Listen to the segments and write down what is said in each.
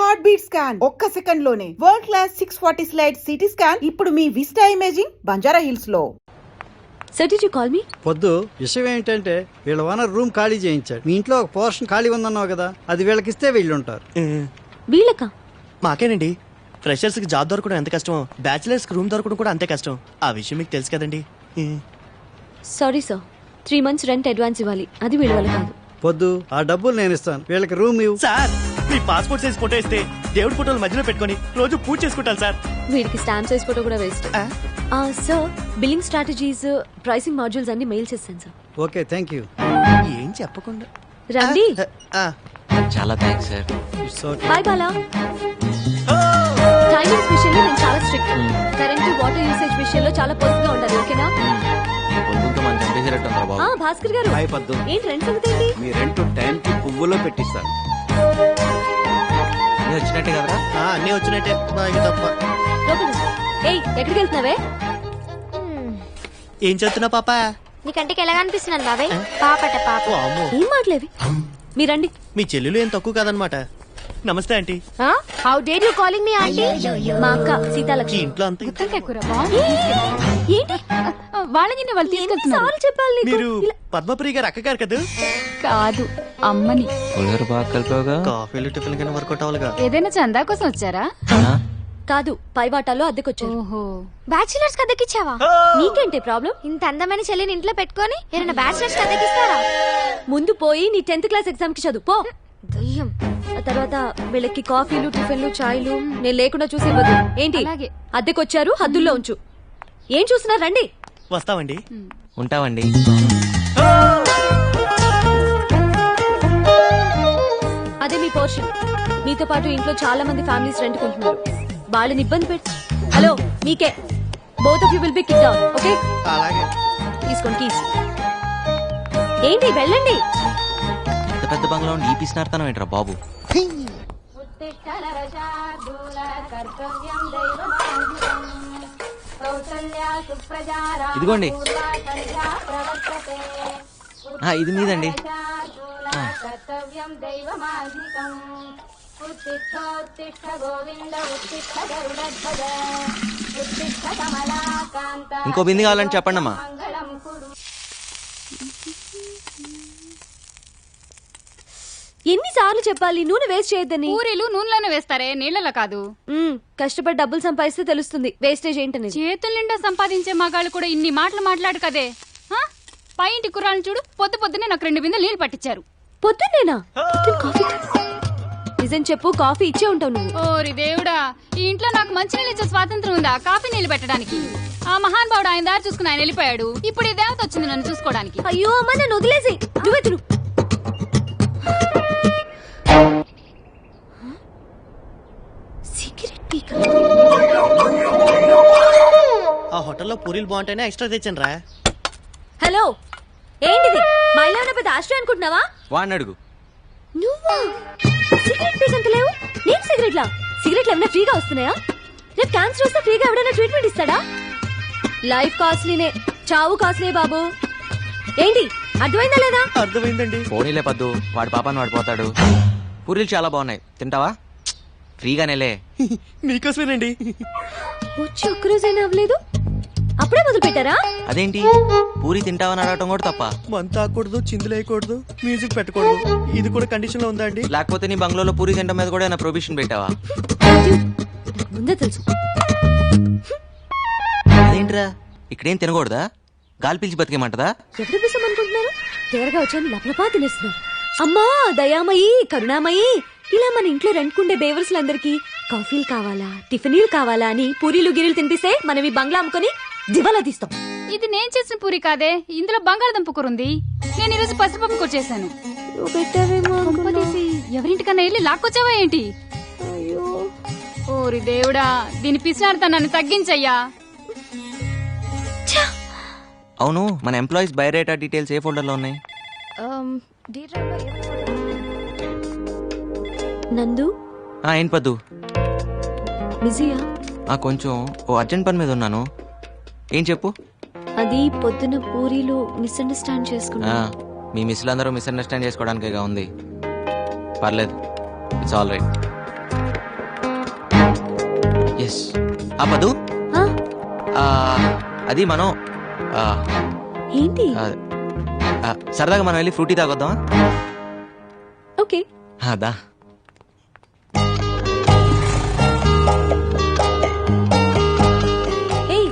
Heart beat scan ఒక్క second లోనే world class 640 slide CT scan ఇప్పుడు మీ విస్టా ఇమేజింగ్ బంజారా హిల్స్ లో. Sir, did you call me? పొద్దు విషయం ఏంటంటే వీళ్ళ ఓనర్ రూమ్ ఖాళీ చేయించాడు. మీ ఇంట్లో ఒక పోర్షన్ ఖాళీ ఉందన్నావు కదా, అది వీళ్ళకిస్తే వీళ్ళుంటారు. వీళ్ళకా? మాకేనండి. ఫ్రెషర్స్ కి జాబ్ దొరకడం ఎంత కష్టం, బ్యాచిలర్స్ కి రూమ్ దొరకడం కూడా అంతే కష్టం. ఆ విషయం మీకు తెలుసు కదండి. Sorry sir, 3 months rent advance ఇవ్వాలి, అది వీళ్ళ వల్ల కాదు. పొద్దు ఆ డబ్బులు నేను ఇస్తాను, వీళ్ళకి రూమ్ ఇవ్వు. సార్, మీ పాస్పోర్ట్ సైజ్ ఫోటో ఇస్తే దేవుడి ఫోటోలు మధ్యలో పెట్టుకొని రోజు పూజ చేసుకుంటాను సార్. వీడికి స్టాంప్ సైజ్ ఫోటో కూడా waste. Sir, billing strategies, pricing modules అన్ని మెయిల్ చేశాను సార్. Okay, thank you. ఏం చెప్పకుండా రండి. చాలా thanks sir. Bye Bala. Timings విషయంలో నేను చాలా స్ట్రిక్ట్. కరెంట్ వాటర్ యూసేజ్ విషయంలో చాలా పొద్దుగా ఉండాలి, ఓకేనా? మనం చంపేసేటట్టు బాబు. భాస్కర్ గారు, ఏంటి రెంట్ సంగతి ఏంటి? మీ రెంట్ టైంకి పువ్వులో పెట్టిస్తాను. వచ్చినట్టే కదరా? అన్నీ వచ్చినట్టే, బాగా తప్ప. ఏయ్, ఎక్కడికి వెళ్తున్నావే? ఏం చెప్తున్నా పాప? నీ కంటికి ఎలా కనిపిస్తున్నాను బాబాయ్? పాపట పాప. ఏం మాట్లేవి మీరండి. మీ చెల్లెలు ఏం తక్కువ కాదనమాట. నమస్తే aunty. How dare you calling me aunty? మా అక్క ఈ సీతాలక్ష్మి. ఇంట్లో అంతా ఏంటి వాళ్ళని వాళ్ళు తీసుకెళ్తున్నారు. చెప్పాలి నీకు? మీరు పద్మప్రియ గారు అక్క గారు కదా? కాదు, అమ్మని. పులిహోర బాగా కలిపావుగా. కాఫీలు టిఫిన్ కింద వర్కౌట్ అవ్వాలిగా. ఏదైనా చందా కోసం వచ్చారా? కాదు, పైవాటాలో అద్దెకొచ్చారు. ఓహో, బ్యాచిలర్స్ కదకిచ్చావా? నీకేంటి ప్రాబ్లం? ఇంత అందమైన చెల్లిని ఇంట్లో పెట్టుకొని ఏమైనా బ్యాచిలర్స్ కదకిస్తారా? ముందు పోయి నీ 10th క్లాస్ ఎగ్జామ్ కి చదువు పో. దయ్యం. ఆ తర్వాత వీళ్ళకి కాఫీలు టిఫిన్లు చాయ్లు నేను లేకుండా చూసి ఇవ్వదు. ఏంటి అలాగే. అద్దెకొచ్చారు, హద్దుల్లో ఉంచు. ఏం చూస్తున్నారు, రండి. వస్తామండి. ఉంటావండి. అదే మీ పోర్షన్. మీతో పాటు ఇంట్లో చాలా మంది ఫ్యామిలీస్ రెంట్ కొంటున్నారు, వాళ్ళని ఇబ్బంది పెట్టి. హలో, మీకే. Both of you will be kicked out, okay? అలాగే. తీసుకోండి కీస్. ఏంటి, వెళ్ళండి. ఇంత పెద్ద బంగ్లా ఉండి ఈ పిసినార్తనం ఏంట్రా బాబు? ఇదిగోండి. ఇది మీదండి. ఇంకో బింది కావాలని చెప్పండి అమ్మా. ఎన్నిసార్లు చెప్పాలి నూనె వేస్ట్ చేయొద్దని? పూరీలు నూనెలోనే వేస్తారే, నీళ్ళలో కాదు. కష్టపడి డబ్బులు సంపాదిస్తే తెలుస్తుంది వేస్టేజ్ ఏంటని. చేతుల నిండా సంపాదించే మగాళ్ళు కూడా ఇన్ని మాటలు మాట్లాడు కదే. పై ఇంటి కుర్రాలను చూడు, పొద్దునే నాకు 2 బిందెలు నీళ్లు పట్టించారు. పొద్దున్నేనా? నిజం చెప్పు, కాఫీ ఇచ్చే ఉంటావు నువ్వు. ఓరి దేవుడా, ఈ ఇంట్లో నాకు మంచి నీళ్ళు ఇచ్చే స్వాతంత్రం ఉందా కాఫీ నీళ్లు పెట్టడానికి? ఆ మహాన్ బావుడు ఆయన దారి చూసుకుని ఆయన వెళ్ళిపోయాడు. ఇప్పుడు ఈ దేవత వచ్చింది నన్ను చూసుకోవడానికి. అయ్యో అమ్మ, నన్ను వదిలేసి నువ్వే తిను. ఆ హోటల్లో పూరీలు బాగుంటేనే ఎక్స్ట్రా తెచ్చాను రా. హలో, ఏంటిది? మా ఇల్లు ఏమైనా పెద్ద ఆశ్రయం అనుకుంటున్నావా? వాడిని అడుగు. నువ్వా? సిగరెట్ పీకంత లేవు. నేను సిగరెట్లా? సిగరెట్లు ఏమైనా ఫ్రీగా వస్తున్నాయా? రేపు క్యాన్సర్ వస్తే ఫ్రీగా ఎవడైనా ట్రీట్మెంట్ ఇస్తాడా? లైఫ్ కాస్ట్లీనే, చావు కాస్ట్లీ బాబు. ఏంటి, అర్థమైందా లేదా? అర్థమైందండి. పోనీలే పద్దు, వాడి పాపాన్ని వాడు పోతాడు. పూరీలు చాలా బాగున్నాయి, తింటావా? ఫ్రీగానేలే. మీకోసమేనండి. వచ్చి ఒక్కరోజైనా అవ్వలేదు, అప్పుడే మొదలు పెట్టారా? అదేంటి, పూరి తింటావని అడగటం కూడా తప్ప? మంత ఆకూడదు, చిందులేయకూడదు, మ్యూజిక్ పెట్టకూడదు, ఇది కూడా కండిషన్ లో ఉందా అండి? లేకపోతే నీ బంగ్లాలో పూరి తింటం మీద కూడా ప్రొబిషన్ పెట్టావా? ముందే తెలుసు. అదేంట్రా, ఇక్కడేం తినకూడదా? గాలి పీల్చి బతికేమంటదా? ఎప్పుడు పిసం అనుకుంటున్నారు? తేరగా వచ్చాను, లపలపా తినేస్తున్నారు. అమ్మా దయామయి, కరుణామయి, ఇలా మన ఇంట్లో రెంట్కుండే బేవర్స్లందరికీ కాఫీలు కావాలా, టిఫినీలు కావాలా అని పూరీలు గిరీలు తినిపిస్తే మనం ఈ బంగ్లా అమ్ముకొని దివాలా తీస్తాం. ఇది నేను చేసిన పూరి కాదే, ఇందులో బంగాళదుంప కూర ఉంది. నేను ఈరోజు పసిపప్పు కూర చేశాను. ఎవరింటికన్నా వెళ్ళి లాక్కొచ్చావా ఏంటి? ఓరి దేవుడా, దీని పిసినారుతా నన్ను తగ్గించయ్యా. అవును, మన ఎంప్లాయీస్ బయోడేటా డీటెయిల్స్ ఏ ఫోల్డర్ లో ఉన్నాయి? నందు. ఏం పద్దు? బిజీయా? కొంచెం ఓ అర్జెంట్ పని మీద ఉన్నాను. ఏం చెప్పు. అది పొద్దున పూరీలు మిస్అండర్స్టాండ్ చేసుకున్నా. మీ మిస్లందరూ మిస్అండర్స్టాండ్ చేసుకోవడానికేగా ఉంది. పర్లేదు, ఇట్స్ ఆల్ రైట్. ఎస్ పదు అది మనం ఏంటి? సరదాగా మనం వెళ్ళి ఫ్రూటీ తాగొద్దామా? ఓకే. అదా ఏయ్,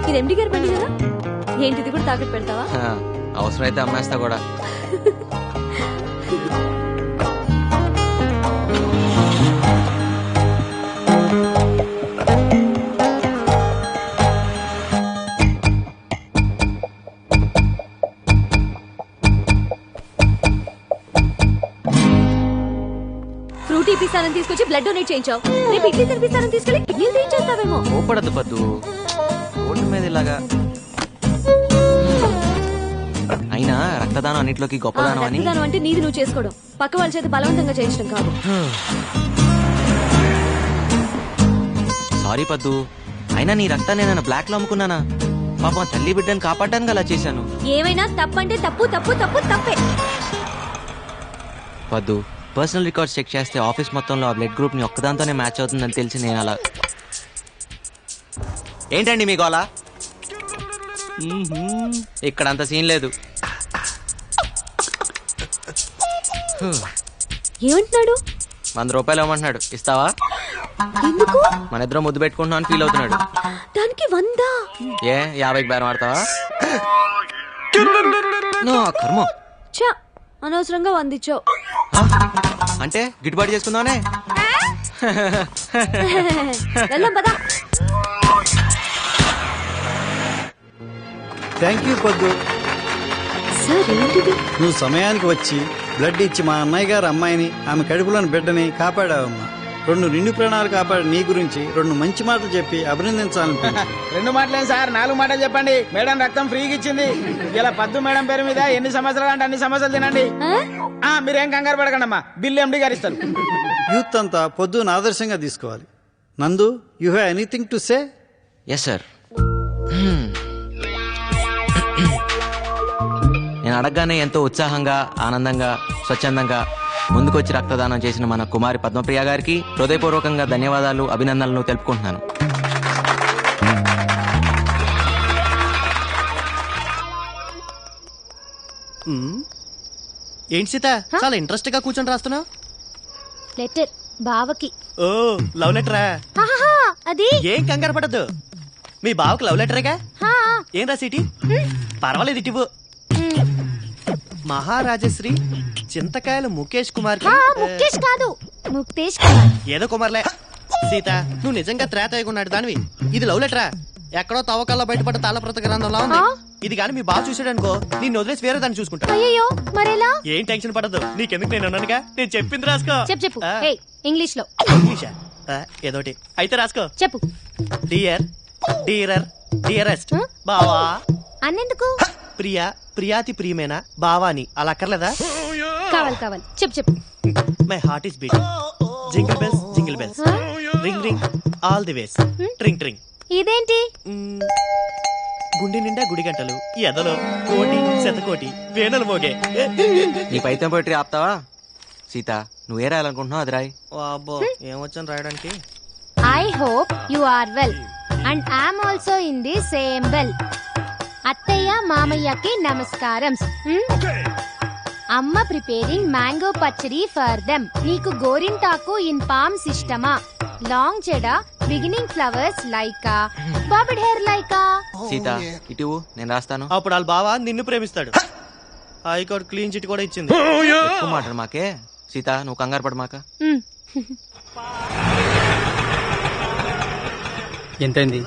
ఇది ఎండి గారి బండి కదా, ఏంటిది కూడా తాకట్టు పెడతావా? అవసరమైతే అమ్మేస్తా కూడా. ఫ్రూటీ పీసాలను తీసుకొచ్చి బ్లడ్ డొనేట్ చేయించావు. రేపు ఇడ్లీ తినిపిస్తానని తీసుకెళ్లి కిడ్నీలు తీయించేస్తావేమో. కోపడద్దు పద్దు, ఓటు మీద ఇలాగా. అయినా రక్తదానం అన్నిట్లోకి గొప్పదానం అని. రక్తదానం అంటే నీది నువ్వు చేసుకోవడం, పక్క వాళ్ళ చేత బలవంతంగా చేయించడం కాదు. సారీ పద్దు, అయినా నీ రక్తాన్ని నేను బ్లాక్ లో అమ్ముకున్నానా? పాపం తల్లి బిడ్డని కాపాడడానికి అలా చేశాను. ఏమైనా తప్పంటే తప్పు తప్పు తప్పు తప్పే. పద్దు, పర్సనల్ రికార్డ్స్ చెక్ చేస్తే ఆఫీస్ మొత్తంలో ఆ బ్లడ్ గ్రూప్ ని ఒక్కదాంతోనే మ్యాచ్ అవుతుందని తెలిసి నేను అలా. ఏంటండి మీకు అలా? ఇక్కడ అంత సీన్ లేదు. ఏమంటున్నాడు? 100 రూపాయలు ఇవ్వమంటున్నాడు, ఇస్తావా? ఎందుకు? మన ఇద్దరం ముద్దు పెట్టుకుంటున్నాం అని ఫీల్ అవుతున్నాడు. దానికి 100? ఏ 50కి బేరం ఆడతావా? నో కర్మ. చా, అనవసరంగా 100 ఇచ్చావు. అంటే గిట్టుబాటు చేసుకుందామనే. వెళ్దాం పదా. థ్యాంక్ యూ పొద్దు. సార్ ఏంటిది? నువ్వు సమయానికి వచ్చి బ్లడ్ ఇచ్చి మా అన్నయ్య గారు అమ్మాయిని, ఆమె కడుపులోని బిడ్డని కాపాడావమ్మా. 2 నిండు ప్రాణాలు కాపాడి నీ గురించి 2 మంచి మాటలు చెప్పి అభినందించాలనుకుంటున్నా. 2 మాటలే సార్, 4 మాటలు చెప్పండి. మేడం రక్తం ఫ్రీగా ఇచ్చింది. ఇలా పద్దు మేడం పేరు మీద ఎన్ని సమస్యలు అంటే అన్ని సమస్యలు తినండి. మీరేం కంగారు పడకండి అమ్మా, బిల్లు ఎండి గారు ఇస్తారు. యూత్ అంతా పొద్దున ఆదర్శంగా తీసుకోవాలి. Nandu, you have anything to say? Yes sir. నేను అడగగానే ఎంతో ఉత్సాహంగా, ఆనందంగా, స్వచ్ఛందంగా ముందుకొచ్చి రక్తదానం చేసిన మన కుమారి పద్మప్రియ గారికి హృదయపూర్వకంగా ధన్యవాదాలు, అభినందనలు తెలుపుకుంటున్నాను. ఏంటి సీత, చాలా ఇంట్రెస్ట్ గా కూర్చొని రాస్తున్నావు? లెటర్ బావకి. ఓ, లవ్ లెటరా? అది ఏం కంగారు పడద్దు, మీ బావకు లవ్ లెటరేగా. ఏం రాసిటి? పర్వాలేదు, ఇటివ్వు. మహారాజశ్రీ చింతకాయలు ముఖేష్ కుమార్. ముఖేష్ కాదు, ముక్తేష్ కుమార్. ఏదో కుమార్లే. సీత, నువ్వు నిజంగా త్రేతయ్యకున్నాడు దానివి. ఇది లవ్ లెటరా? ఎక్కడో తవ్వకాల్లో బయటపడ్డ తాళప్రత గ్రంథంలా ఉంది. ఇది కానీ మీ బావ చూసాడనుకో, నిన్ను వదిలేసి వేరే దాన్ని చూసుకుంటా. అయ్యో మరేలా? ఏం టెన్షన్ పడదు, నీకెందుకు, నేను ఉన్నానుగా. నేను చెప్పింది రాసుకో. చెప్పు. ఇంగ్లీష్ లో. ఇంగ్లీషా? ఏదోటి అయితే రాసుకో. చెప్పు. డియర్, డియరర్, డియరెస్ట్ బావా. అన్నెందుకు? ప్రియా, ప్రియాతి ప్రియమైన బావాని. అలా అక్కర్లేదా? కావాలి. చెప్పు. My heart is beating. Jingle bells, jingle bells, ring ring all the ways, tring tring. ఇదేంటి? గుండె నిండా గుడి గంటలు, ఎదలో కోటి శతకోటి వేణులు మోగే. నీ పైతం పోయిటరీ ఆపుతావా? సీత, నువ్వే రాయాలనుకుంటున్నావు, అది రాయి. అబ్బో, ఏమొచ్చాను రాయడానికి. I hope you are well and I'm also in the same well. అత్తయ్య మామయ్యకి నమస్కారం. అమ్మ preparing mango pachadi for them. నీకు గోరింటాకు ఇన్ పామ్స్ ఇష్టమా? లాంగ్ జడ, beginning flowers like a, bobbed hair like a. Sita, ఇటు నేను రాస్తాను. అప్పుడు వాళ్ళ బావ నిన్ను ప్రేమిస్తాడు. హైకోర్టు క్లీన్ చిట్ కూడా ఇచ్చింది. ఎక్కువ మాట్లాడు మాకే. సీత, నువ్వు కంగారు పడు మాక. ఎంతైంది?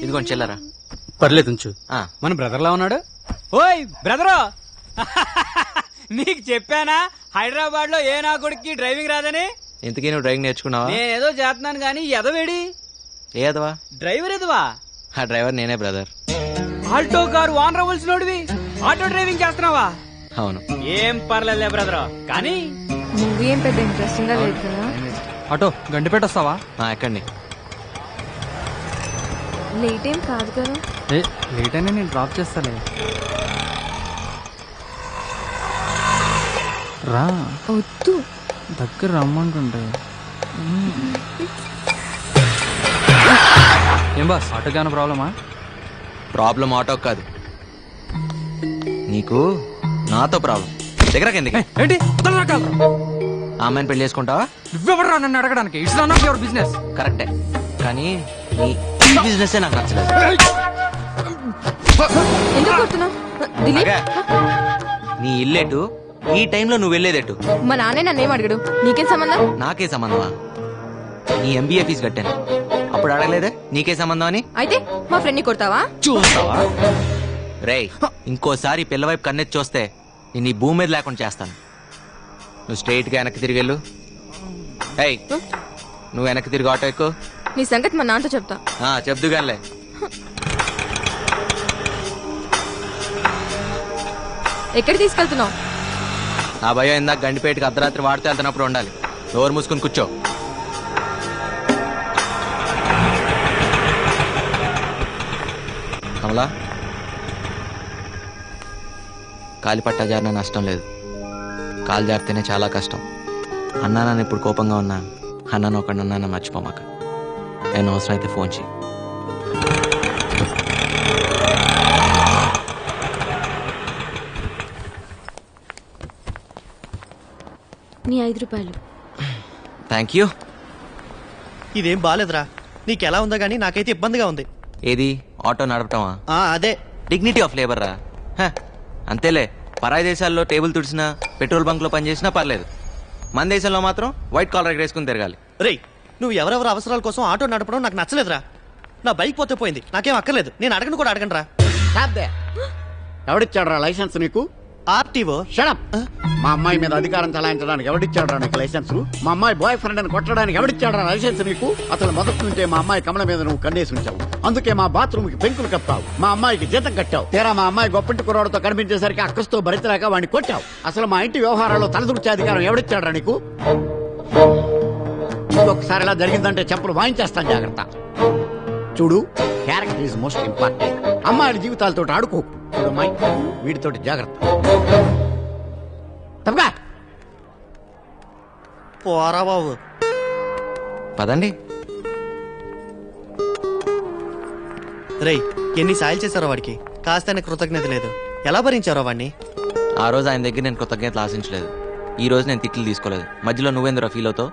ఇదిగోండి చెల్లరా. పర్లేదు ఉంచు. మన బ్రదర్ లా ఉన్నాడు. ఓయ్ బ్రదరు, నీకు చెప్పానా హైదరాబాద్ లో ఏ నా కొడుక్కి డ్రైవింగ్ రాదని? ఇంతకీ నువ్వు డ్రైవింగ్ నేర్చుకున్నావా? నేనేదో చేస్తున్నాను గానీ ఎదవేడి ఏ ఎదవా? డ్రైవర్ ఎదవా? ఆ డ్రైవర్ నేనే బ్రదర్. ఆల్టో కారు ఓనర్ అవ్వాల్సినోడివి ఆటో డ్రైవింగ్ చేస్తున్నావా? అవును. ఏం పర్లేదులే బ్రదర్, కానీ నువ్వు ఏం పెద్ద ఇంట్రెస్టింగ్ గా లేదు కదా. ఆటో గండిపేట వస్తావా? ఎక్కండి. లేట్ ఏం కాదు కదా. లేట్ అయినా నేను డ్రాప్ చేస్తాలే. రా, వద్దు. దగ్గర రమ్మంటుంటే ఏం బాస్ ఆటోకి ఏమైనా ప్రాబ్లమా? ప్రాబ్లం ఆటో కాదు, నీకు నాతో ప్రాబ్లం. దగ్గరకి ఎందుకు? ఏంటి ఆ అమ్మాయిని పెళ్లి చేసుకుంటావా? నువ్వెవడరా నన్ను అడగడానికి? It's not your business. కరెక్టే, కానీ నీ బిజినెస్ నాకు నచ్చలేదు. ఎందుకు కొడుతున్నావు దిలీప్? అగా, నీ ఇల్లేటు, ఈ టైంలో నువ్వు వెళ్ళేదేటు? మా నాన్నే నన్నేం అడగడు, నీకేం సంబంధం? నాకే సంబంధమా? నీ ఎంబీఏ ఫీజు కట్టాను, అప్పుడు అడగలేదే నీకే సంబంధం అని? అయితే మా ఫ్రెండ్ ని కొడతావా? చూస్తావా రేయ్, ఇంకోసారి పిల్ల వైపు కన్నెత్తి చూస్తే నేను ఈ భూమి మీద లేకుండా చేస్తాను. నువ్వు స్ట్రైట్ గా వెనక్కి తిరిగి వెళ్ళు. ఏయ్, నువ్వు వెనక్కి తిరిగి ఆటో ఎక్కు. నీ సంగతి మా నాన్నతో చెప్తా. చెప్దు గానిలే. ఎక్కడ తీసుకెళ్తున్నావు? ఆ భయం ఇందాక గండిపేటకి అర్ధరాత్రి వాడితే వెళ్తున్నప్పుడు ఉండాలి. డోర్ మూసుకుని కూర్చో. కమలా, కాలి పట్టా జారిన నష్టం లేదు, కాలు జారితేనే చాలా కష్టం. అన్నా నన్ను ఇప్పుడు కోపంగా ఉన్నా, అన్నాను ఒకటి అన్నా మర్చిపోమాక. నేను అవసరం అయితే ఫోన్ చేయి. నీ 5 రూపాయలు. Thank you. ఇదేం బాలేదురా. నీకెలా ఉందో గానీ నాకైతే ఇబ్బందిగా ఉంది. ఏది ఆటో నడపటమా? అదే డిగ్నిటీ ఆఫ్ లేబర్ రా. అంతేలే, పరాయి దేశాల్లో టేబుల్ తుడిచినా పెట్రోల్ బంక్ లో పనిచేసినా పర్లేదు, మన దేశంలో మాత్రం వైట్ కాలర్ వేసుకుని తిరగాలి. రేయ్, నువ్వు ఎవరెవరి అవసరాల కోసం ఆటో నడపడం నాకు నచ్చలేదురా. నా బైక్ పోతే పోయింది, నాకేం అక్కర్లేదు. నేను అడగను కూడా అడగను రా. ఎవడిచ్చాడు రా లైసెన్స్ నీకు? ఆర్టీఓ. షడప్. మా అమ్మాయి మీద అధికారం చలాయించడానికి ఎవడిచ్చాడు రా నీకు లైసెన్స్? మా అమ్మాయి బాయ్ ఫ్రెండ్ అని కొట్టడానికి ఎవడిచ్చాడు రా లైసెన్స్ నీకు? అసలు మొదటి నుంచే మా అమ్మాయి కమల మీద నువ్వు కన్నేసి ఉంచావు, అందుకే మా బాత్రూమ్ కి పెంకులు కప్పావు, మా అమ్మాయికి జీతం కట్టావు. తీరా మా అమ్మాయి గొప్పంటి కుర్రాడితో కనిపించేసరికి అక్కస్తో భరించలేక వాడిని కొట్టావు. అసలు మా ఇంటి వ్యవహారాల్లో తలదూర్చే అధికారం ఎవడిచ్చాడు రా నీకు? ఇంకొకసారి ఇలా జరిగిందంటే చెప్పులు వాయించేస్తాను, జాగ్రత్త. చూడు, క్యారెక్టర్ ఈజ్ మోస్ట్ ఇంపార్టెంట్. అమ్మాయిల జీవితాలతో ఆడుకోకు. చూడు అమ్మాయి, వీటితోటి జాగ్రత్త. తప్పగా పోరా బాబు. పదండి. రేయ్, ఎన్ని సాయాలు చేశారో వాడికి, కాస్త కృతజ్ఞత లేదు. ఎలా భరించారో వాడిని? ఆ రోజు ఆయన దగ్గర నేను కృతజ్ఞతలు ఆశించలేదు, ఈ రోజు నేను తిట్లు తీసుకోలేదు. మధ్యలో నువ్వేందురా ఫీల్ అవుతావు?